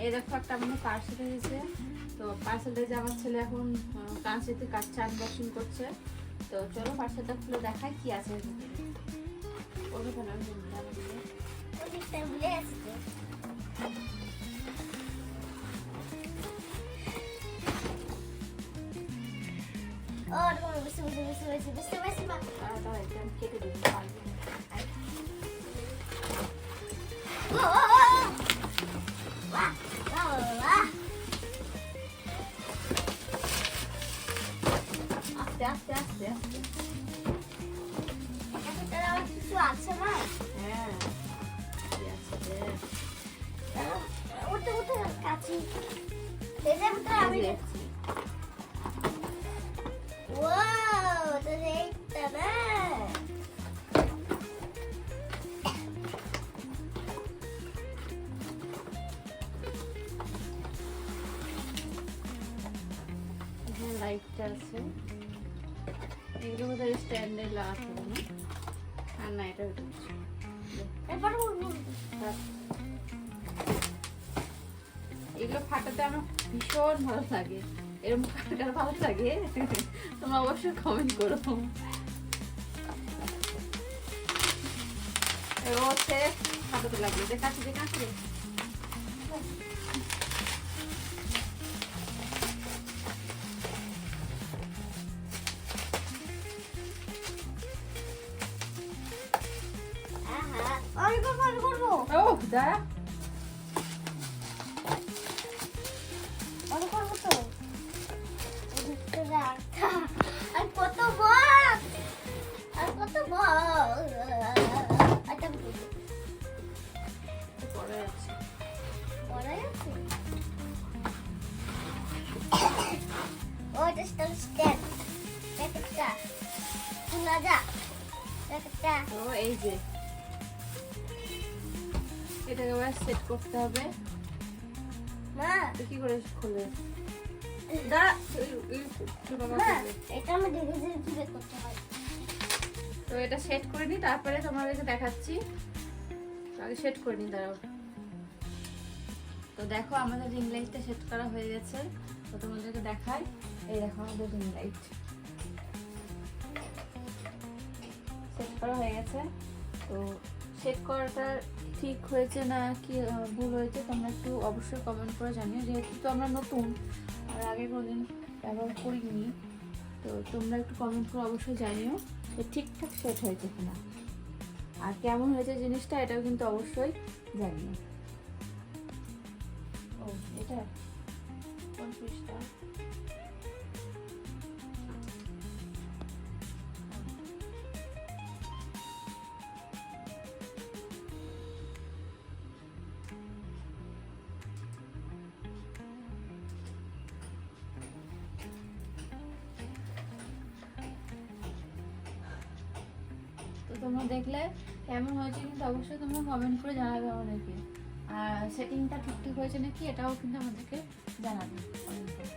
এই দেখো একটা আমাদের পার্সেল এসেছে। তো পার্সেলটা যে আমার ছেলে এখন ট্রান্সলেটে কাটছে, আনবক্সিং করছে। তো চলো পার্সেলটা খুলে দেখাই কি আছে এর ভিতরে। ওটা কেন ওদিকটা ভুলে আসছে। আর কোনো বুঝতে পারছি মা। তাড়াতাড়ি এটা আমি কেটে দিই, পারবো না। বাহ বাহ বাহ। আস্তে আস্তে আস্তে আস্তে। এটাতে আবার কিছু আছে মা? হ্যাঁ কি আছে রে? উঠতে উঠতে কাছি এটার ভিতরে আমি দেখছি। ওয়াও, তো এইটা না এখানে লাইটটা আছে। এগুলো বোধহয় স্ট্যান্ডে লাগাতে হবে না? আর না, এটা হচ্ছে এরপর এগুলো ফাটাতে আমার ভীষণ ভালো লাগে। এরকম ফাটাতে ভালো লাগে তোমরা অবশ্যই কমেন্ট করো। ও হচ্ছে ফাটাতে লাগবে, দেখাচ্ছি দেখাচ্ছি। আমি করবো ও দাঁড়া, আমি করবো তো। আর কত বল, আর কত বল। আচ্ছা পরে আছে। পরে আছে। ও এটা স্ট্যান্ড একটা খোলা যা একটা। তো এই যে এটাকে আবার সেট করতে হবে। মা তো কি করে খুলে? দাঁড়া, মা এটা আমি ধীরে ধীরে ধীরে করতে হয়। তো এটা সেট করে নিই, তারপরে তোমাদেরকে দেখাচ্ছি। আগে সেট করে নিই, দাঁড়াও। তো দেখো আমাদের রিং লাইটটা সেট করা হয়ে গেছে। তো তোমাদেরকে দেখাই, এই দেখো আমাদের রিং লাইট সেট করা হয়ে গেছে। তো সেট করাটা ঠিক হয়েছে না কি ভুল হয়েছে তোমরা একটু অবশ্যই কমেন্ট করে জানিও। যেহেতু তো আমরা নতুন আর আগে কোনোদিন ব্যবহার করিনি, তো তোমরা একটু কমেন্ট করে অবশ্যই জানিও যে ঠিকঠাক সেট হয়েছে কিনা, আর কেমন হয়েছে জিনিসটা এটাও কিন্তু অবশ্যই জানিও। ও এটা কোন সুইচটা? তো তোমরা দেখলে কেমন হয়েছে কিন্তু অবশ্যই তোমরা কমেন্ট করে জানাবে আমাদেরকে। আর সেটিংটা ঠিকঠাক হয়েছে নাকি এটাও কিন্তু আমাদেরকে জানাবে কমেন্ট করে।